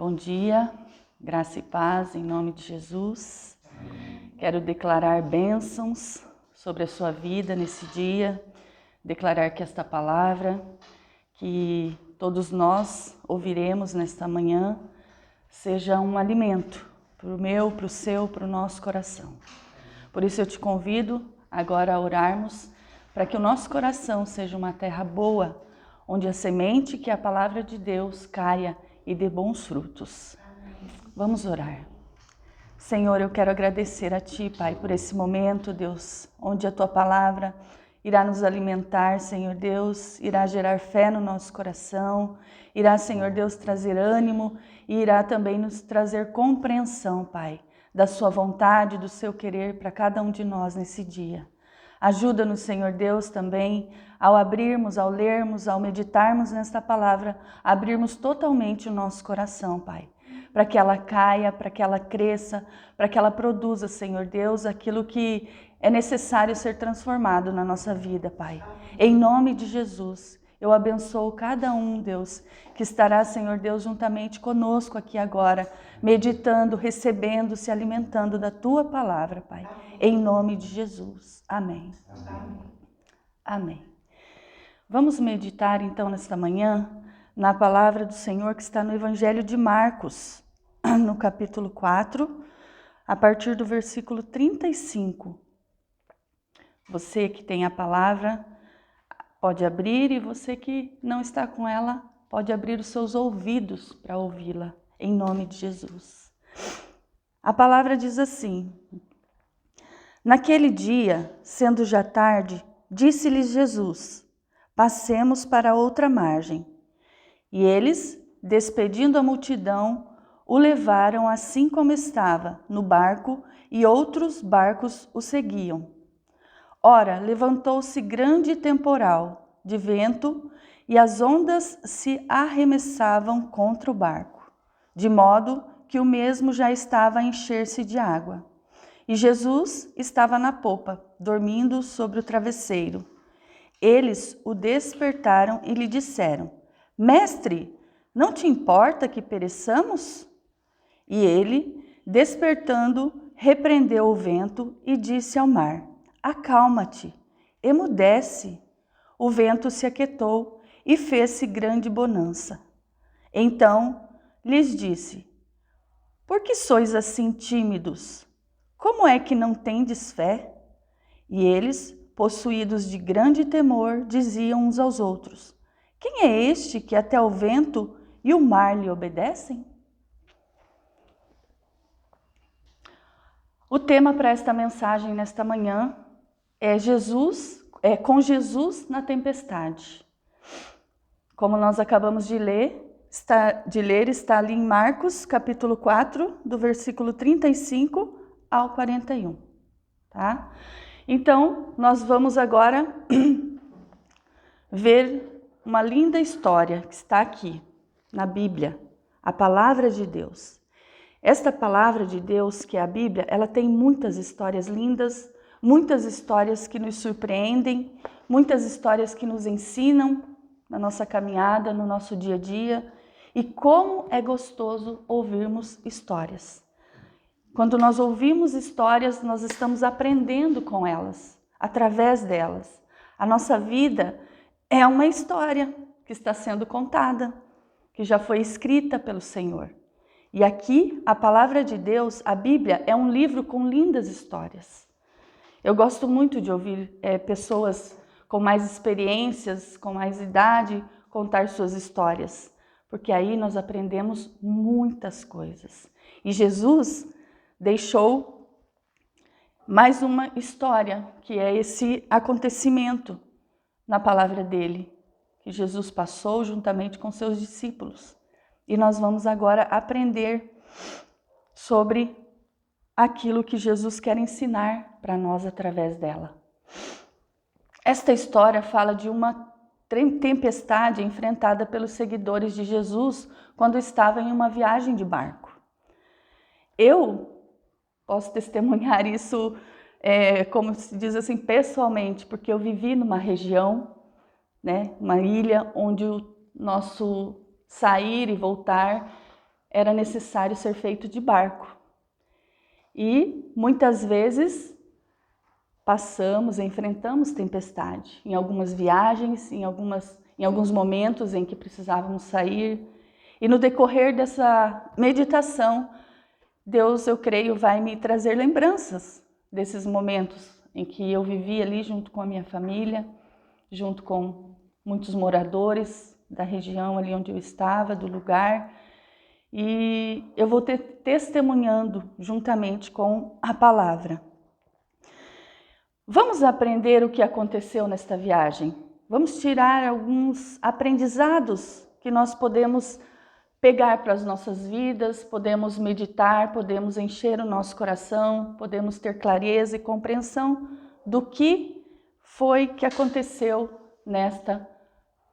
Bom dia, graça e paz em nome de Jesus. Quero declarar bênçãos sobre a sua vida nesse dia, declarar que esta palavra que todos nós ouviremos nesta manhã seja um alimento para o meu, para o seu, para o nosso coração. Por isso eu te convido agora a orarmos para que o nosso coração seja uma terra boa, onde a semente que é a palavra de Deus caia e dê bons frutos. Vamos orar. Senhor, eu quero agradecer a Ti, Pai, por esse momento, Deus, onde a Tua palavra irá nos alimentar, Senhor Deus, irá gerar fé no nosso coração, irá, Senhor Deus, trazer ânimo e irá também nos trazer compreensão, Pai, da Sua vontade, do Seu querer para cada um de nós nesse dia. Ajuda-nos, Senhor Deus, também ao abrirmos, ao lermos, ao meditarmos nesta palavra, abrirmos totalmente o nosso coração, Pai, para que ela caia, para que ela cresça, para que ela produza, Senhor Deus, aquilo que é necessário ser transformado na nossa vida, Pai. Em nome de Jesus, eu abençoo cada um, Deus, que estará, Senhor Deus, juntamente conosco aqui agora, meditando, recebendo, se alimentando da Tua palavra, Pai. Em nome de Jesus. Amém. Amém. Vamos meditar então nesta manhã na palavra do Senhor que está no Evangelho de Marcos, no capítulo 4, a partir do versículo 35. Você que tem a palavra pode abrir e você que não está com ela pode abrir os seus ouvidos para ouvi-la, em nome de Jesus. A palavra diz assim: Naquele dia, sendo já tarde, disse-lhes Jesus: Passemos para outra margem. E eles, despedindo a multidão, o levaram assim como estava, no barco, e outros barcos o seguiam. Ora, levantou-se grande temporal de vento, e as ondas se arremessavam contra o barco, de modo que o mesmo já estava a encher-se de água. E Jesus estava na popa, dormindo sobre o travesseiro. Eles o despertaram e lhe disseram: Mestre, não te importa que pereçamos? E ele, despertando, repreendeu o vento e disse ao mar: Acalma-te, emudece. O vento se aquietou e fez-se grande bonança. Então lhes disse: Por que sois assim tímidos? Como é que não tendes fé? E eles, possuídos de grande temor, diziam uns aos outros: Quem é este que até o vento e o mar lhe obedecem? O tema para esta mensagem nesta manhã é com Jesus na tempestade. Como nós acabamos de ler, está ali em Marcos, capítulo 4, do versículo 35 ao 41, tá? Então, nós vamos agora ver uma linda história que está aqui na Bíblia, a palavra de Deus. Esta palavra de Deus, que é a Bíblia, ela tem muitas histórias lindas, muitas histórias que nos surpreendem, muitas histórias que nos ensinam na nossa caminhada, no nosso dia a dia. E como é gostoso ouvirmos histórias. Quando nós ouvimos histórias, nós estamos aprendendo com elas, através delas. A nossa vida é uma história que está sendo contada, que já foi escrita pelo Senhor. E aqui, a palavra de Deus, a Bíblia, é um livro com lindas histórias. Eu gosto muito de ouvir pessoas com mais experiências, com mais idade, contar suas histórias, porque aí nós aprendemos muitas coisas. E Jesus deixou mais uma história, que é esse acontecimento na palavra dele, que Jesus passou juntamente com seus discípulos. E nós vamos agora aprender sobre aquilo que Jesus quer ensinar para nós através dela. Esta história fala de uma tempestade enfrentada pelos seguidores de Jesus quando estava em uma viagem de barco. Eu posso testemunhar isso, como se diz assim, pessoalmente, porque eu vivi numa região, né, uma ilha onde o nosso sair e voltar era necessário ser feito de barco. E muitas vezes enfrentamos tempestade. Em algumas viagens, em alguns momentos em que precisávamos sair. E no decorrer dessa meditação, Deus, eu creio, vai me trazer lembranças desses momentos em que eu vivi ali junto com a minha família, junto com muitos moradores da região ali onde eu estava, do lugar. E eu vou testemunhando juntamente com a palavra. Vamos aprender o que aconteceu nesta viagem. Vamos tirar alguns aprendizados que nós podemos pegar para as nossas vidas, podemos meditar, podemos encher o nosso coração, podemos ter clareza e compreensão do que foi que aconteceu nesta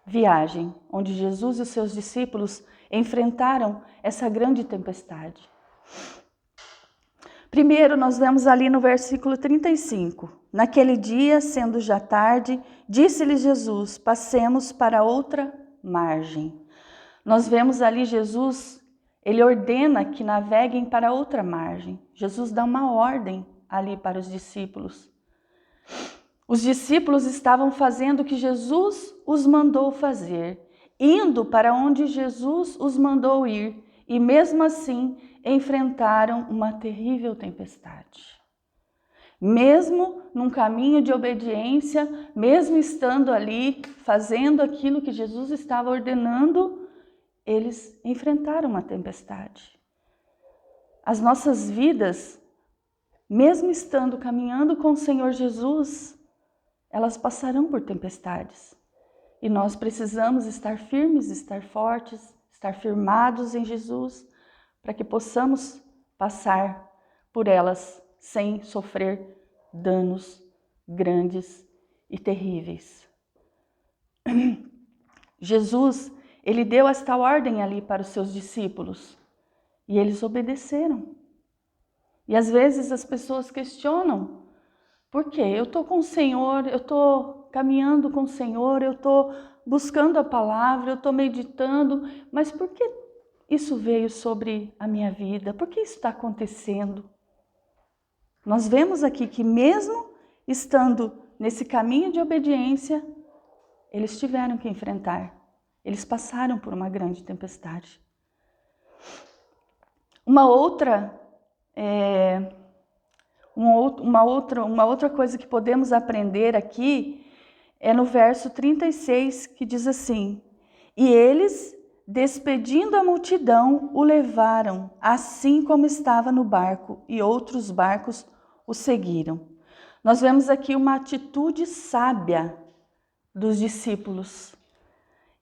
viagem, onde Jesus e os seus discípulos enfrentaram essa grande tempestade. Primeiro, nós vemos ali no versículo 35. Naquele dia, sendo já tarde, disse-lhe Jesus: passemos para outra margem. Nós vemos ali Jesus, ele ordena que naveguem para outra margem. Jesus dá uma ordem ali para os discípulos. Os discípulos estavam fazendo o que Jesus os mandou fazer, indo para onde Jesus os mandou ir, e mesmo assim enfrentaram uma terrível tempestade. Mesmo num caminho de obediência, mesmo estando ali, fazendo aquilo que Jesus estava ordenando, eles enfrentaram uma tempestade. As nossas vidas, mesmo estando caminhando com o Senhor Jesus, elas passarão por tempestades. E nós precisamos estar firmes, estar fortes, estar firmados em Jesus, para que possamos passar por elas sem sofrer danos grandes e terríveis. Jesus, ele deu esta ordem ali para os seus discípulos e eles obedeceram. E às vezes as pessoas questionam: por quê? Eu estou com o Senhor, eu estou caminhando com o Senhor, eu estou buscando a palavra, eu estou meditando, mas por que isso veio sobre a minha vida? Por que isso está acontecendo? Nós vemos aqui que mesmo estando nesse caminho de obediência, eles tiveram que enfrentar. Eles passaram por uma grande tempestade. Uma outra coisa que podemos aprender aqui é no verso 36, que diz assim: e eles, despedindo a multidão, o levaram, assim como estava no barco, e outros barcos o seguiram. Nós vemos aqui uma atitude sábia dos discípulos.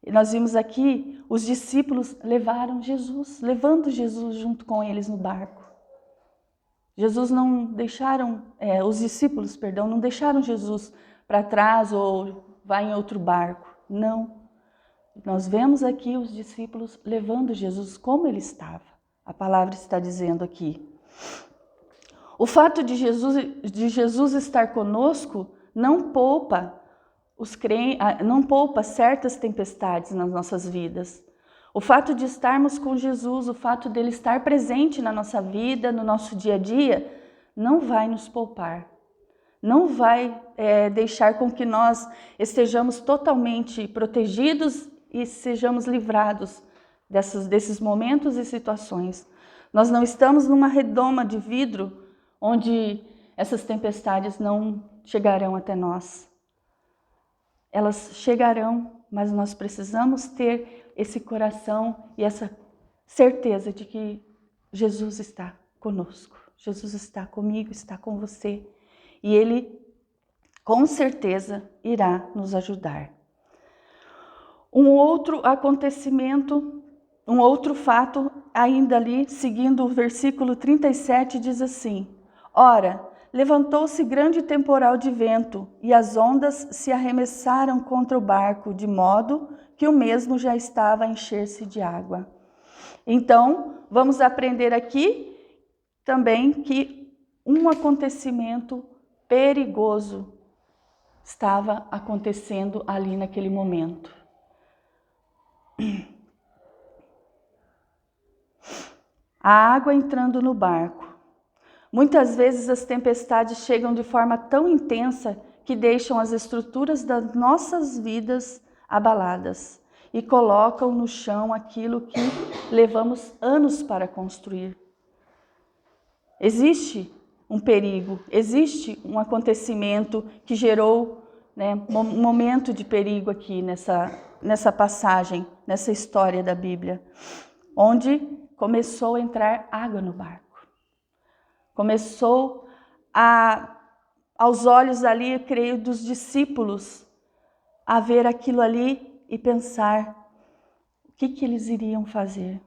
E nós vimos aqui, os discípulos levaram Jesus, levando Jesus junto com eles no barco. Os discípulos não deixaram Jesus para trás ou vai em outro barco. Não. Nós vemos aqui os discípulos levando Jesus como ele estava. A palavra está dizendo aqui. O fato de Jesus estar conosco não poupa certas tempestades nas nossas vidas. O fato de estarmos com Jesus, o fato dele estar presente na nossa vida, no nosso dia a dia, não vai nos poupar. Não vai deixar com que nós estejamos totalmente protegidos e sejamos livrados desses momentos e situações. Nós não estamos numa redoma de vidro onde essas tempestades não chegarão até nós. Elas chegarão, mas nós precisamos ter esse coração e essa certeza de que Jesus está conosco. Jesus está comigo, está com você. E Ele, com certeza, irá nos ajudar. Um outro acontecimento, um outro fato, ainda ali, seguindo o versículo 37, diz assim: ora, levantou-se grande temporal de vento, e as ondas se arremessaram contra o barco, de modo que o mesmo já estava a encher-se de água. Então, vamos aprender aqui também que um acontecimento perigoso estava acontecendo ali naquele momento. a água entrando no barco. Muitas vezes as tempestades chegam de forma tão intensa que deixam as estruturas das nossas vidas abaladas e colocam no chão aquilo que levamos anos para construir. Existe um perigo, existe um acontecimento que gerou, um momento de perigo aqui nessa passagem, nessa história da Bíblia, onde começou a entrar água no barco. Começou aos olhos ali, eu creio, dos discípulos, a ver aquilo ali e pensar o que eles iriam fazer.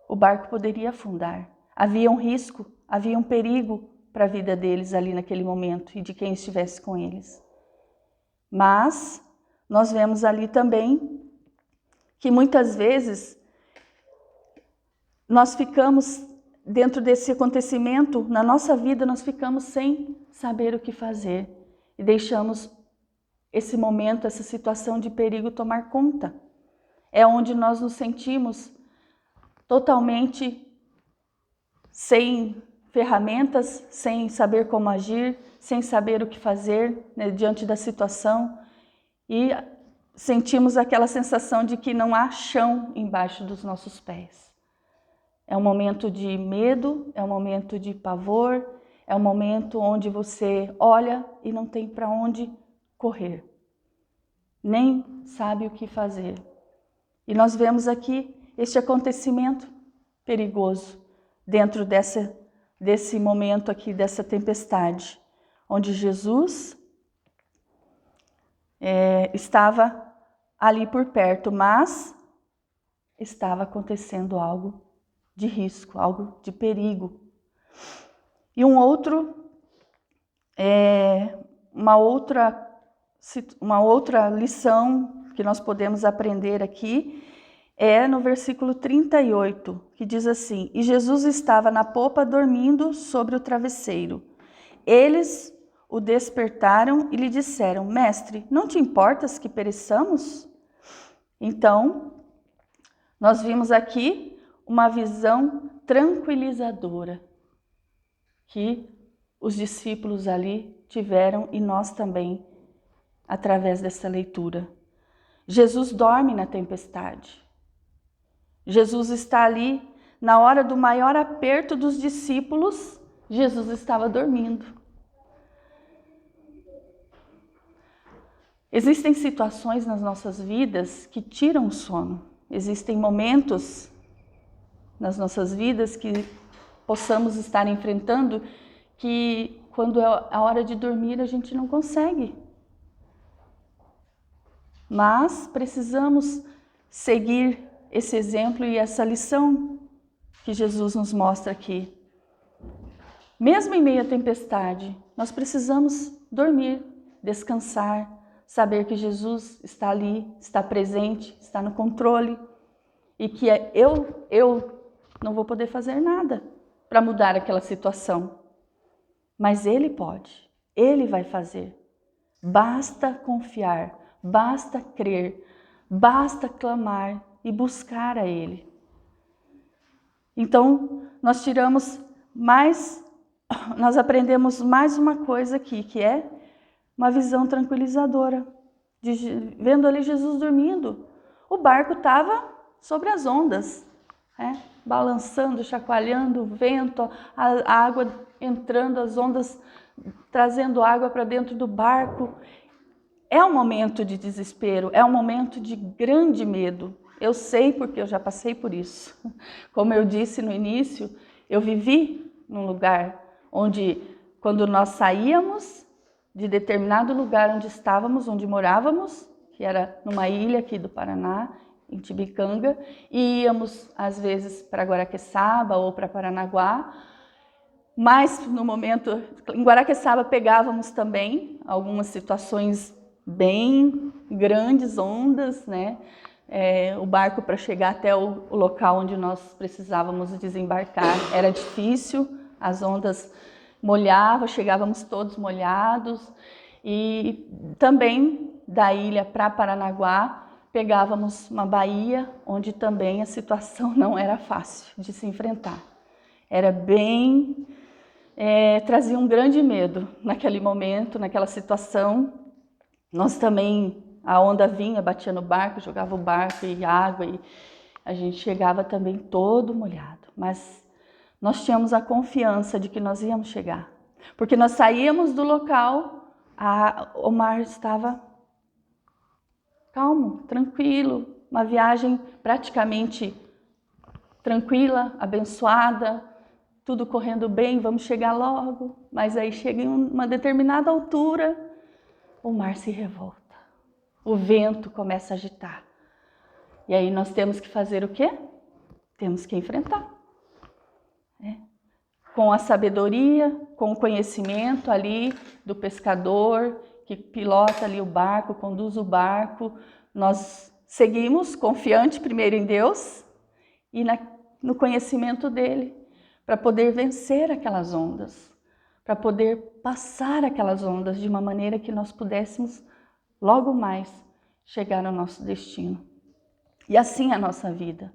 O barco poderia afundar. Havia um risco, havia um perigo para a vida deles ali naquele momento e de quem estivesse com eles. Mas nós vemos ali também que muitas vezes nós ficamos dentro desse acontecimento, na nossa vida nós ficamos sem saber o que fazer e deixamos esse momento, essa situação de perigo tomar conta. É onde nós nos sentimos totalmente sem ferramentas, sem saber como agir, sem saber o que fazer, diante da situação, e sentimos aquela sensação de que não há chão embaixo dos nossos pés. É um momento de medo, é um momento de pavor, é um momento onde você olha e não tem para onde correr, nem sabe o que fazer. E nós vemos aqui este acontecimento perigoso dentro desse momento aqui, dessa tempestade, onde Jesus estava ali por perto, mas estava acontecendo algo de risco, algo de perigo. E uma outra lição que nós podemos aprender aqui é no versículo 38, que diz assim: E Jesus estava na popa dormindo sobre o travesseiro. Eles o despertaram e lhe disseram: Mestre, não te importas que pereçamos? Então, nós vimos aqui uma visão tranquilizadora que os discípulos ali tiveram e nós também, através dessa leitura. Jesus dorme na tempestade. Jesus está ali, na hora do maior aperto dos discípulos, Jesus estava dormindo. Existem situações nas nossas vidas que tiram o sono. Existem momentos nas nossas vidas que possamos estar enfrentando que quando é a hora de dormir a gente não consegue. Mas precisamos seguir esse exemplo e essa lição que Jesus nos mostra aqui. Mesmo em meio à tempestade, nós precisamos dormir, descansar, saber que Jesus está ali, está presente, está no controle e que eu não vou poder fazer nada para mudar aquela situação. Mas Ele pode, Ele vai fazer. Basta confiar, basta crer, basta clamar e buscar a Ele. Então, nós aprendemos mais uma coisa aqui, que é uma visão tranquilizadora. Vendo ali Jesus dormindo, o barco estava sobre as ondas, balançando, chacoalhando, o vento, a água entrando, as ondas trazendo água para dentro do barco. É um momento de desespero, é um momento de grande medo. Eu sei porque eu já passei por isso. Como eu disse no início, eu vivi num lugar onde, quando nós saíamos de determinado lugar onde estávamos, onde morávamos, que era numa ilha aqui do Paraná, em Tibicanga, e íamos às vezes para Guaraqueçaba ou para Paranaguá, mas no momento, em Guaraqueçaba pegávamos também algumas situações bem grandes, ondas, o barco para chegar até o local onde nós precisávamos desembarcar era difícil, as ondas molhavam, chegávamos todos molhados, e também da ilha para Paranaguá pegávamos uma baía onde também a situação não era fácil de se enfrentar. Era bem... trazia um grande medo naquele momento, naquela situação. Nós também, a onda vinha, batia no barco, jogava o barco e água, e a gente chegava também todo molhado. Mas nós tínhamos a confiança de que nós íamos chegar. Porque nós saíamos do local, o mar estava calmo, tranquilo, uma viagem praticamente tranquila, abençoada, tudo correndo bem, vamos chegar logo. Mas aí chega em uma determinada altura, o mar se revolta, o vento começa a agitar. E aí nós temos que fazer o quê? Temos que enfrentar. Com a sabedoria, com o conhecimento ali do pescador, que pilota ali o barco, conduz o barco, nós seguimos confiante primeiro em Deus e no conhecimento dele, para poder vencer aquelas ondas, para poder passar aquelas ondas de uma maneira que nós pudéssemos logo mais chegar ao nosso destino. E assim é a nossa vida.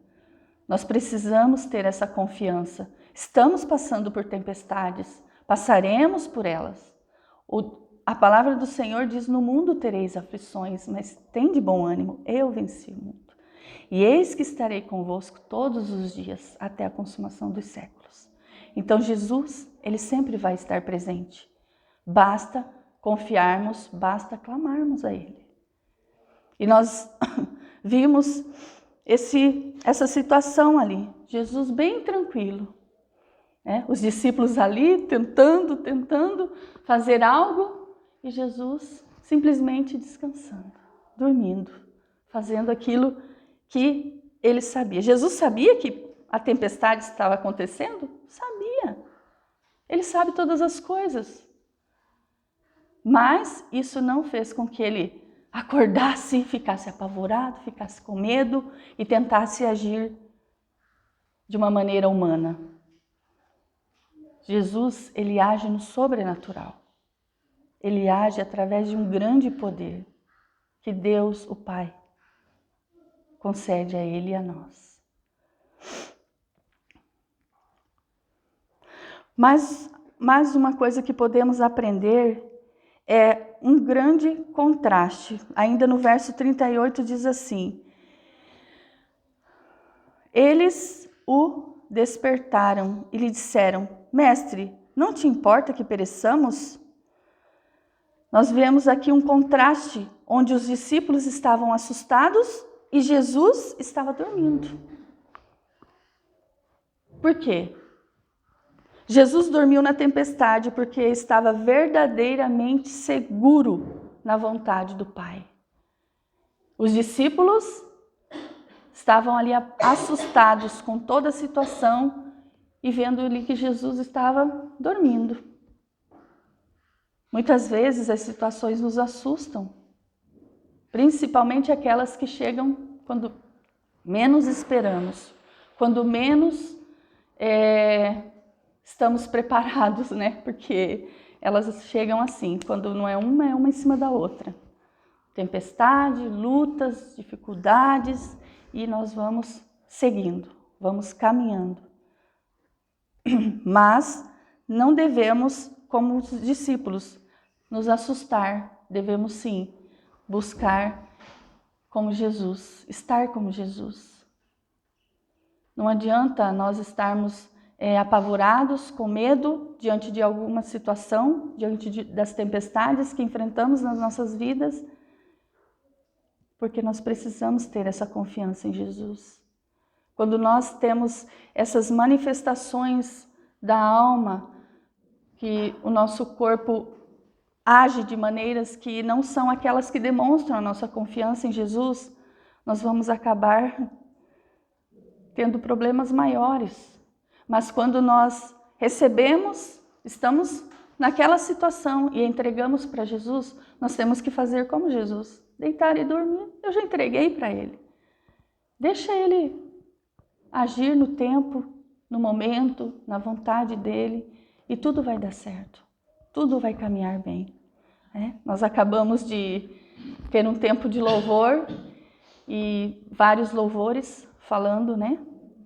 Nós precisamos ter essa confiança. Estamos passando por tempestades, passaremos por elas. A palavra do Senhor diz: no mundo tereis aflições, mas tende bom ânimo, eu venci o mundo. E eis que estarei convosco todos os dias, até a consumação dos séculos. Então Jesus, ele sempre vai estar presente. Basta confiarmos, basta clamarmos a ele. E nós vimos essa situação ali, Jesus bem tranquilo, os discípulos ali tentando fazer algo, e Jesus simplesmente descansando, dormindo, fazendo aquilo que ele sabia. Jesus sabia que a tempestade estava acontecendo? Sabia. Ele sabe todas as coisas. Mas isso não fez com que ele acordasse, ficasse apavorado, ficasse com medo e tentasse agir de uma maneira humana. Jesus, ele age no sobrenatural. Ele age através de um grande poder que Deus, o Pai, concede a ele e a nós. Mas mais uma coisa que podemos aprender é um grande contraste. Ainda no verso 38 diz assim: eles o despertaram e lhe disseram: Mestre, não te importa que pereçamos? Nós vemos aqui um contraste, onde os discípulos estavam assustados e Jesus estava dormindo. Por quê? Jesus dormiu na tempestade porque estava verdadeiramente seguro na vontade do Pai. Os discípulos estavam ali assustados com toda a situação e vendo ali que Jesus estava dormindo. Muitas vezes as situações nos assustam, principalmente aquelas que chegam quando menos esperamos, quando menos estamos preparados, né? Porque elas chegam assim, quando não é uma em cima da outra. Tempestade, lutas, dificuldades, e nós vamos seguindo, vamos caminhando. Mas não devemos, como os discípulos, nos assustar. Devemos sim buscar como Jesus, estar como Jesus. Não adianta nós estarmos apavorados, com medo, diante de alguma situação, diante das tempestades que enfrentamos nas nossas vidas, porque nós precisamos ter essa confiança em Jesus. Quando nós temos essas manifestações da alma, que o nosso corpo age de maneiras que não são aquelas que demonstram a nossa confiança em Jesus, nós vamos acabar tendo problemas maiores. Mas quando nós recebemos, estamos naquela situação e entregamos para Jesus, nós temos que fazer como Jesus, deitar e dormir. Eu já entreguei para Ele. Deixa Ele agir no tempo, no momento, na vontade dEle, e tudo vai dar certo. Tudo vai caminhar bem. Nós acabamos de ter um tempo de louvor e vários louvores falando,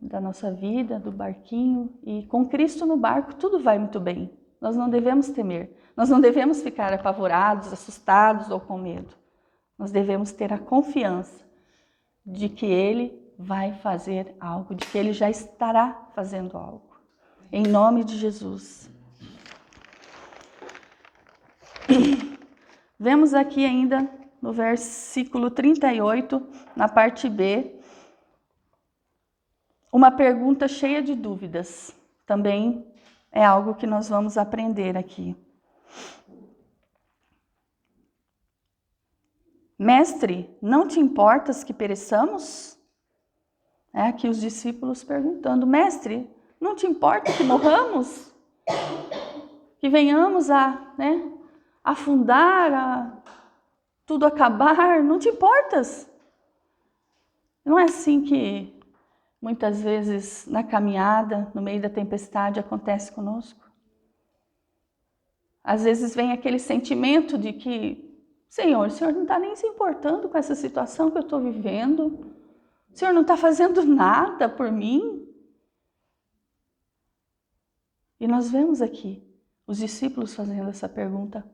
da nossa vida, do barquinho, e com Cristo no barco tudo vai muito bem. Nós não devemos temer, nós não devemos ficar apavorados, assustados ou com medo. Nós devemos ter a confiança de que Ele vai fazer algo, de que Ele já estará fazendo algo. Em nome de Jesus. Vemos aqui ainda no versículo 38, na parte B, uma pergunta cheia de dúvidas. Também é algo que nós vamos aprender aqui. Mestre, não te importas que pereçamos? É aqui os discípulos perguntando, mestre, não te importa que morramos? Que venhamos a afundar, a tudo acabar? Não te importas? Não é assim que muitas vezes na caminhada, no meio da tempestade, acontece conosco? Às vezes vem aquele sentimento de que, Senhor, o Senhor não está nem se importando com essa situação que eu estou vivendo. O Senhor não está fazendo nada por mim. E nós vemos aqui os discípulos fazendo essa pergunta.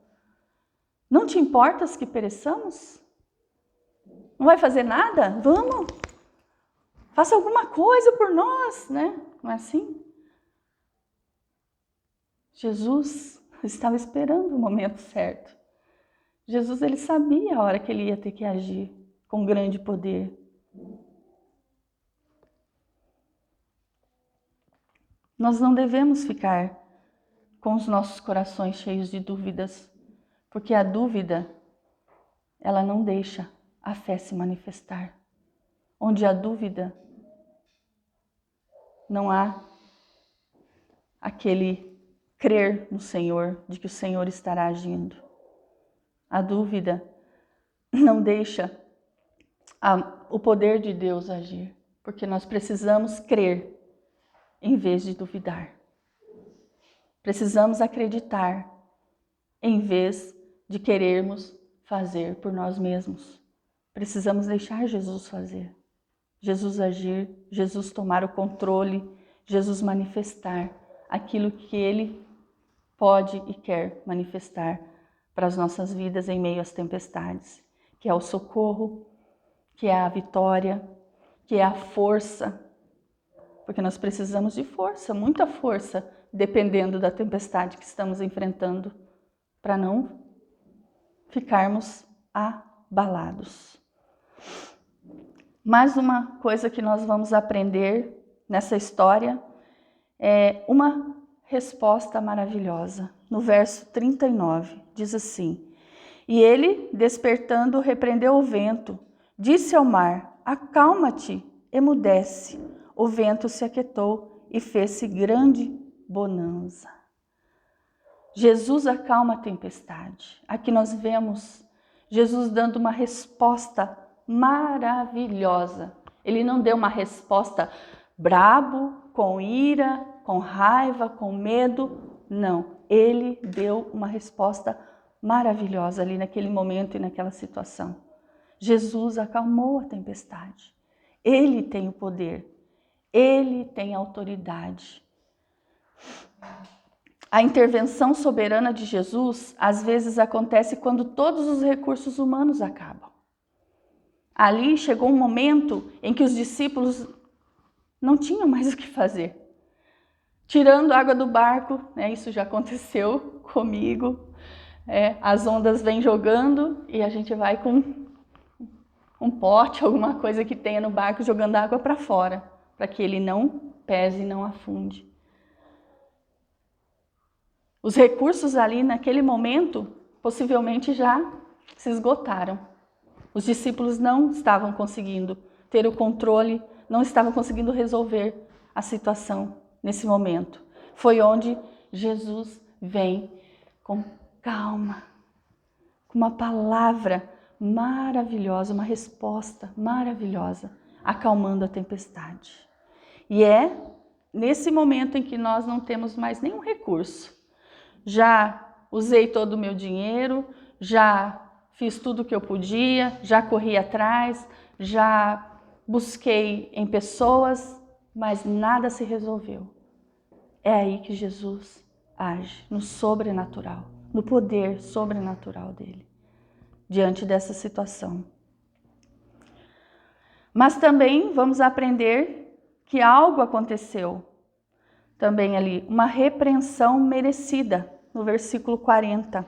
Não te importas que pereçamos? Não vai fazer nada? Vamos! Faça alguma coisa por nós, né? Não é assim? Jesus estava esperando o momento certo. Jesus, ele sabia a hora que ele ia ter que agir com grande poder. Nós não devemos ficar com os nossos corações cheios de dúvidas, porque a dúvida, ela não deixa a fé se manifestar. Onde há dúvida, não há aquele crer no Senhor, de que o Senhor estará agindo. A dúvida não deixa o poder de Deus agir, porque nós precisamos crer em vez de duvidar. Precisamos acreditar em vez de querermos fazer por nós mesmos. Precisamos deixar Jesus fazer, Jesus agir, Jesus tomar o controle, Jesus manifestar aquilo que Ele pode e quer manifestar para as nossas vidas em meio às tempestades, que é o socorro, que é a vitória, que é a força, porque nós precisamos de força, muita força, dependendo da tempestade que estamos enfrentando, para não ficarmos abalados. Mais uma coisa que nós vamos aprender nessa história é uma resposta maravilhosa. No verso 39, diz assim: E ele, despertando, repreendeu o vento, disse ao mar: Acalma-te, emudece. O vento se aquietou e fez-se grande bonança. Jesus acalma a tempestade. Aqui nós vemos Jesus dando uma resposta maravilhosa. Ele não deu uma resposta brabo, com ira, com raiva, com medo. Não, ele deu uma resposta maravilhosa ali naquele momento e naquela situação. Jesus acalmou a tempestade. Ele tem o poder, ele tem a autoridade. A intervenção soberana de Jesus, às vezes, acontece quando todos os recursos humanos acabam. Ali chegou um momento em que os discípulos não tinham mais o que fazer. Tirando a água do barco, isso já aconteceu comigo, as ondas vêm jogando e a gente vai com um pote, alguma coisa que tenha no barco, jogando água para fora, para que ele não pese e não afunde. Os recursos ali naquele momento possivelmente já se esgotaram. Os discípulos não estavam conseguindo ter o controle, não estavam conseguindo resolver a situação nesse momento. Foi onde Jesus vem com calma, com uma palavra maravilhosa, uma resposta maravilhosa, acalmando a tempestade. E é nesse momento em que nós não temos mais nenhum recurso. Já usei todo o meu dinheiro, já fiz tudo o que eu podia, já corri atrás, já busquei em pessoas mas nada se resolveu. É aí que Jesus age, no sobrenatural, no poder sobrenatural dele, diante dessa situação. Mas também vamos aprender que algo aconteceu também ali, uma repreensão merecida, no versículo 40.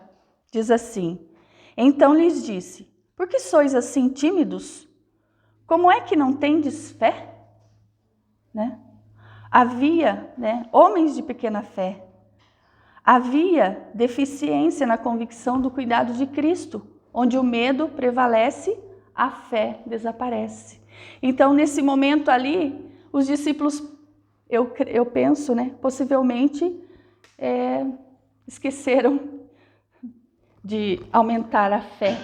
Diz assim: então lhes disse, por que sois assim tímidos? Como é que não tendes fé? Havia homens de pequena fé. Havia deficiência na convicção do cuidado de Cristo. Onde o medo prevalece, a fé desaparece. Então, nesse momento ali, os discípulos, eu penso, possivelmente esqueceram de aumentar a fé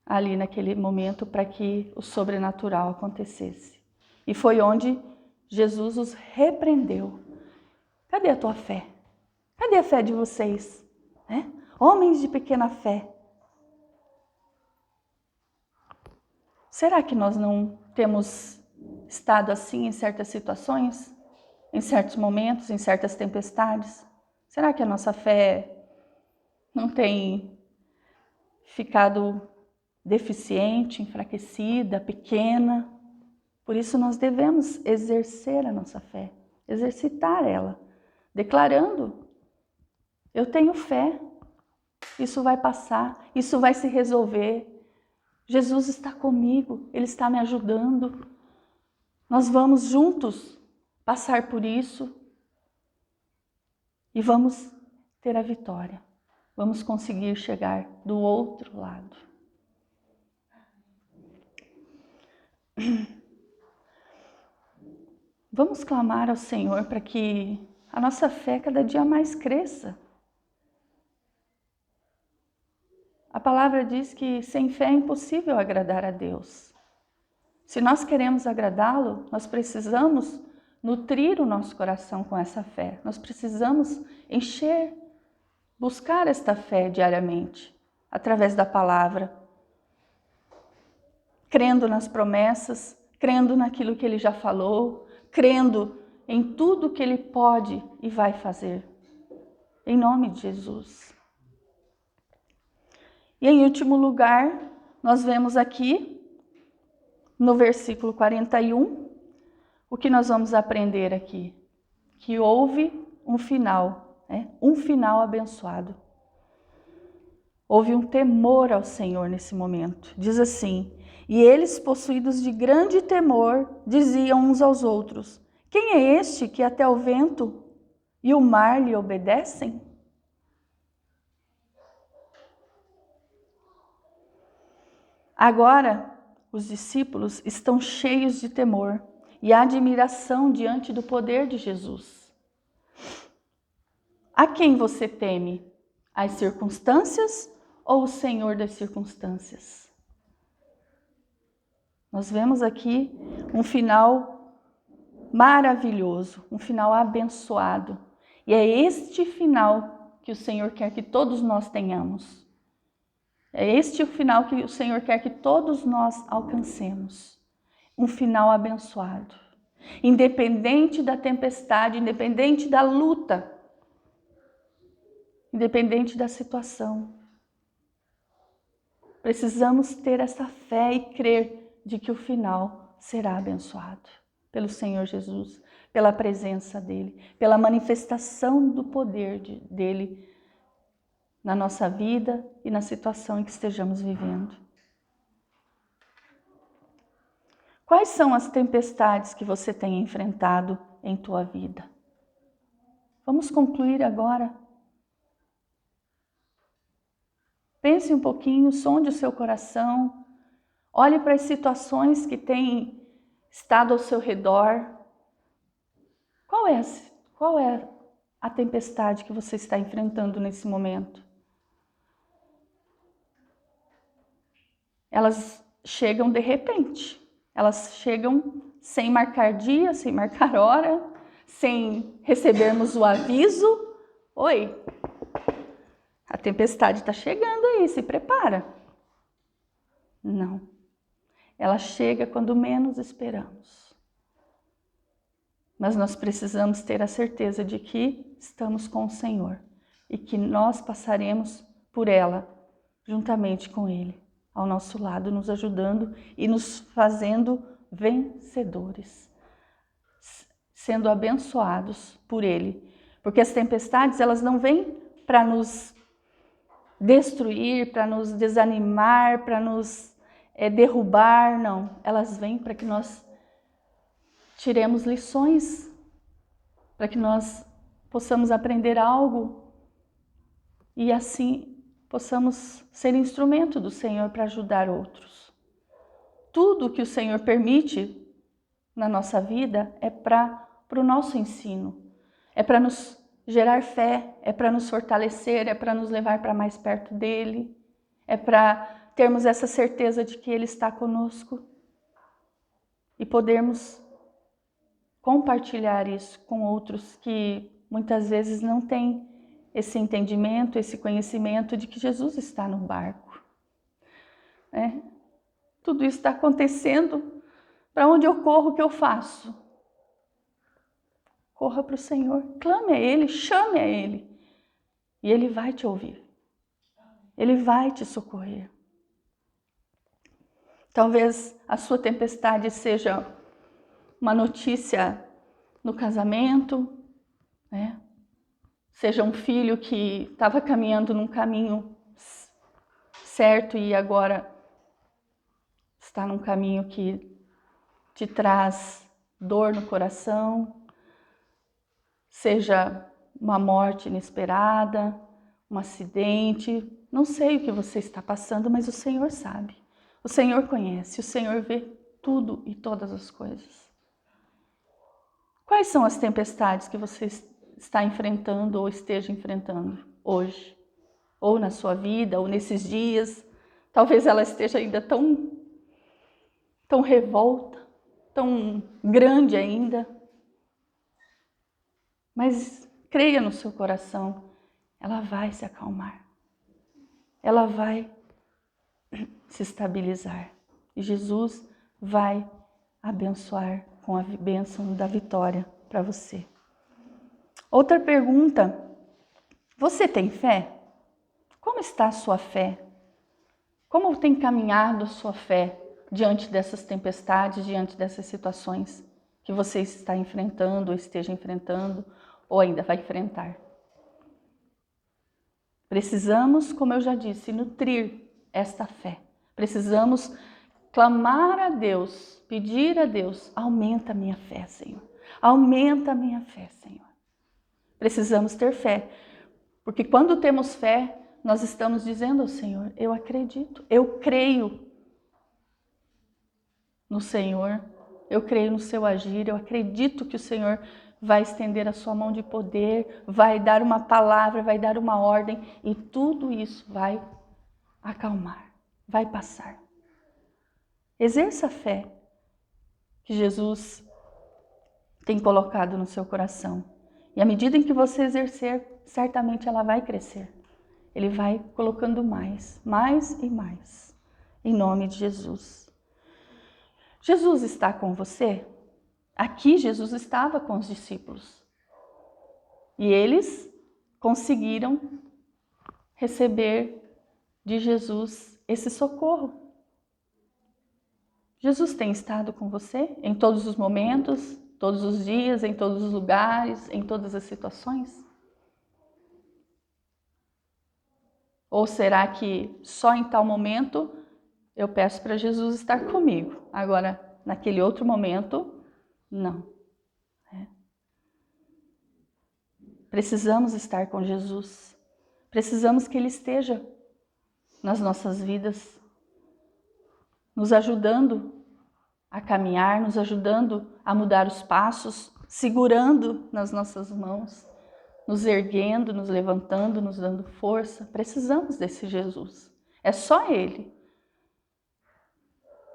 ali naquele momento para que o sobrenatural acontecesse. E foi onde Jesus os repreendeu. Cadê a tua fé? Cadê a fé de vocês? Homens de pequena fé. Será que nós não temos estado assim em certas situações? Em certos momentos, em certas tempestades? Será que a nossa fé não tem ficado deficiente, enfraquecida, pequena? Por isso nós devemos exercer a nossa fé, exercitar ela, declarando: eu tenho fé, isso vai passar, isso vai se resolver. Jesus está comigo, Ele está me ajudando. Nós vamos juntos passar por isso e vamos ter a vitória. Vamos conseguir chegar do outro lado. Vamos clamar ao Senhor para que a nossa fé cada dia mais cresça. A palavra diz que sem fé é impossível agradar a Deus. Se nós queremos agradá-lo, nós precisamos nutrir o nosso coração com essa fé. Nós precisamos encher, buscar esta fé diariamente, através da palavra, crendo nas promessas, crendo naquilo que Ele já falou, crendo em tudo que Ele pode e vai fazer. Em nome de Jesus. E em último lugar, nós vemos aqui, no versículo 41, o que nós vamos aprender aqui? Que houve um final, um final abençoado. Houve um temor ao Senhor nesse momento. Diz assim: e eles, possuídos de grande temor, diziam uns aos outros: quem é este que até o vento e o mar lhe obedecem? Agora, os discípulos estão cheios de temor e admiração diante do poder de Jesus. A quem você teme? As circunstâncias ou o Senhor das circunstâncias? Nós vemos aqui um final maravilhoso, um final abençoado. E é este final que o Senhor quer que todos nós tenhamos. É este o final que o Senhor quer que todos nós alcancemos. Um final abençoado. Independente da tempestade, independente da luta, independente da situação. Precisamos ter essa fé e crer de que o final será abençoado pelo Senhor Jesus, pela presença dEle, pela manifestação do poder dEle na nossa vida e na situação em que estejamos vivendo. Quais são as tempestades que você tem enfrentado em tua vida? Vamos concluir agora. Pense um pouquinho, sonde o seu coração, olhe para as situações que têm estado ao seu redor. Qual é a tempestade que você está enfrentando nesse momento? Elas chegam de repente, elas chegam sem marcar dia, sem marcar hora, sem recebermos o aviso. Oi, a tempestade está chegando aí, se prepara. Não, ela chega quando menos esperamos. Mas nós precisamos ter a certeza de que estamos com o Senhor e que nós passaremos por ela juntamente com Ele, ao nosso lado, nos ajudando e nos fazendo vencedores, sendo abençoados por Ele. Porque as tempestades, elas não vêm para nos destruir, para nos desanimar, para nos derrubar, não. Elas vêm para que nós tiremos lições, para que nós possamos aprender algo e assim possamos ser instrumento do Senhor para ajudar outros. Tudo que o Senhor permite na nossa vida é para o nosso ensino, é para nos gerar fé, é para nos fortalecer, é para nos levar para mais perto dEle, é para termos essa certeza de que Ele está conosco e podermos compartilhar isso com outros que muitas vezes não têm esse entendimento, esse conhecimento de que Jesus está no barco. Tudo isso está acontecendo. Para onde eu corro, o que eu faço? Corra para o Senhor, clame a Ele, chame a Ele. E Ele vai te ouvir. Ele vai te socorrer. Talvez a sua tempestade seja uma notícia no casamento, seja um filho que estava caminhando num caminho certo e agora está num caminho que te traz dor no coração, seja uma morte inesperada, um acidente, não sei o que você está passando, mas o Senhor sabe, o Senhor conhece, o Senhor vê tudo e todas as coisas. Quais são as tempestades que você está enfrentando ou esteja enfrentando hoje? Ou na sua vida, ou nesses dias? Talvez ela esteja ainda tão revolta, tão grande ainda. Mas creia no seu coração, ela vai se acalmar. Ela vai se estabilizar. E Jesus vai abençoar com a bênção da vitória para você. Outra pergunta, você tem fé? Como está a sua fé? Como tem caminhado a sua fé diante dessas tempestades, diante dessas situações que você está enfrentando, ou esteja enfrentando, ou ainda vai enfrentar? Precisamos, como eu já disse, nutrir esta fé. Precisamos clamar a Deus, pedir a Deus, aumenta a minha fé, Senhor. Aumenta a minha fé, Senhor. Precisamos ter fé, porque quando temos fé, nós estamos dizendo ao Senhor, eu acredito, eu creio no Senhor, eu creio no seu agir, eu acredito que o Senhor vai estender a sua mão de poder, vai dar uma palavra, vai dar uma ordem e tudo isso vai acalmar, vai passar. Exerça a fé que Jesus tem colocado no seu coração. E à medida em que você exercer, certamente ela vai crescer. Ele vai colocando mais e mais. Em nome de Jesus. Jesus está com você? Aqui Jesus estava com os discípulos. E eles conseguiram receber de Jesus esse socorro. Jesus tem estado com você em todos os momentos, todos os dias, em todos os lugares, em todas as situações? Ou será que só em tal momento eu peço para Jesus estar comigo? Agora, naquele outro momento, não. Precisamos estar com Jesus. Precisamos que Ele esteja nas nossas vidas, nos ajudando a caminhar, nos ajudando a mudar os passos, segurando nas nossas mãos, nos erguendo, nos levantando, nos dando força. Precisamos desse Jesus. É só Ele.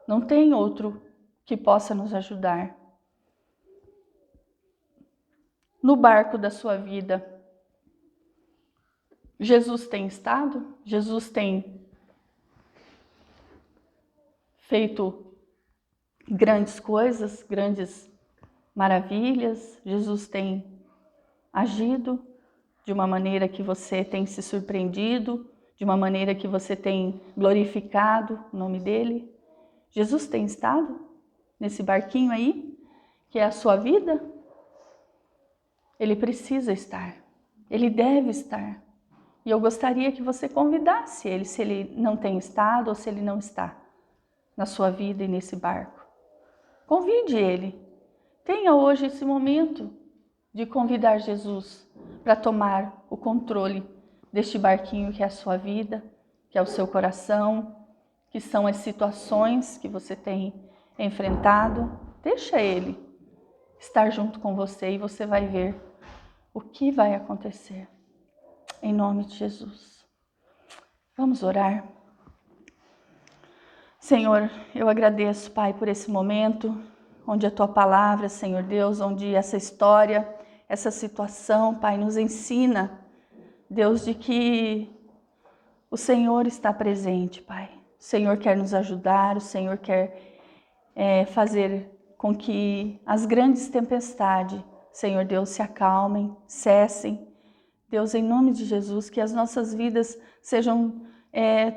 Não tem outro que possa nos ajudar. No barco da sua vida, Jesus tem estado? Jesus tem feito grandes coisas, grandes maravilhas, Jesus tem agido de uma maneira que você tem se surpreendido, de uma maneira que você tem glorificado o nome dele. Jesus tem estado nesse barquinho aí, que é a sua vida. Ele precisa estar, ele deve estar. E eu gostaria que você convidasse ele, se ele não tem estado ou se ele não está na sua vida e nesse barco. Convide ele. Tenha hoje esse momento de convidar Jesus para tomar o controle deste barquinho que é a sua vida, que é o seu coração, que são as situações que você tem enfrentado. Deixa ele estar junto com você e você vai ver o que vai acontecer. Em nome de Jesus. Vamos orar. Senhor, eu agradeço, Pai, por esse momento, onde a Tua palavra, Senhor Deus, onde essa história, essa situação, Pai, nos ensina, Deus, de que o Senhor está presente, Pai. O Senhor quer nos ajudar, o Senhor quer fazer com que as grandes tempestades, Senhor Deus, se acalmem, cessem. Deus, em nome de Jesus, que as nossas vidas sejam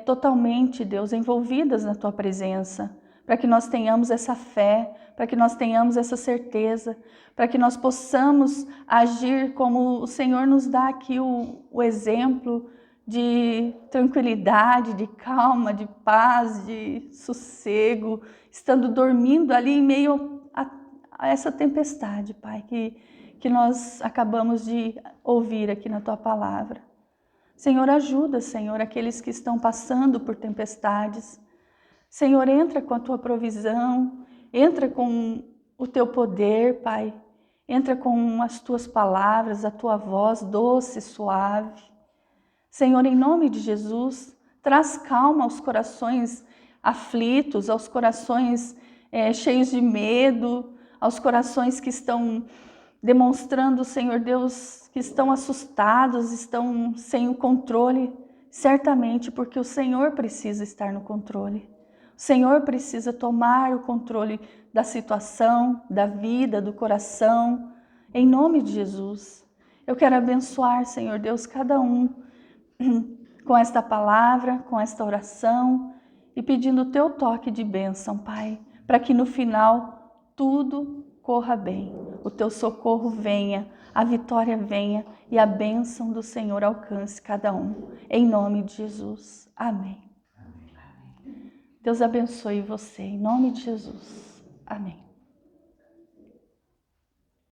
totalmente, Deus, envolvidas na Tua presença, para que nós tenhamos essa fé, para que nós tenhamos essa certeza, para que nós possamos agir como o Senhor nos dá aqui o exemplo de tranquilidade, de calma, de paz, de sossego, estando dormindo ali em meio a essa tempestade, Pai, que nós acabamos de ouvir aqui na Tua palavra. Senhor, ajuda, Senhor, aqueles que estão passando por tempestades. Senhor, entra com a Tua provisão, entra com o Teu poder, Pai. Entra com as Tuas palavras, a Tua voz doce, suave. Senhor, em nome de Jesus, traz calma aos corações aflitos, aos corações cheios de medo, aos corações que estão demonstrando, Senhor Deus, que estão assustados, estão sem o controle, certamente porque o Senhor precisa estar no controle. O Senhor precisa tomar o controle da situação, da vida, do coração, em nome de Jesus. Eu quero abençoar, Senhor Deus, cada um com esta palavra, com esta oração e pedindo o Teu toque de bênção, Pai, para que no final tudo corra bem, o Teu socorro venha, a vitória venha e a bênção do Senhor alcance cada um. Em nome de Jesus. Amém. Deus abençoe você, em nome de Jesus. Amém.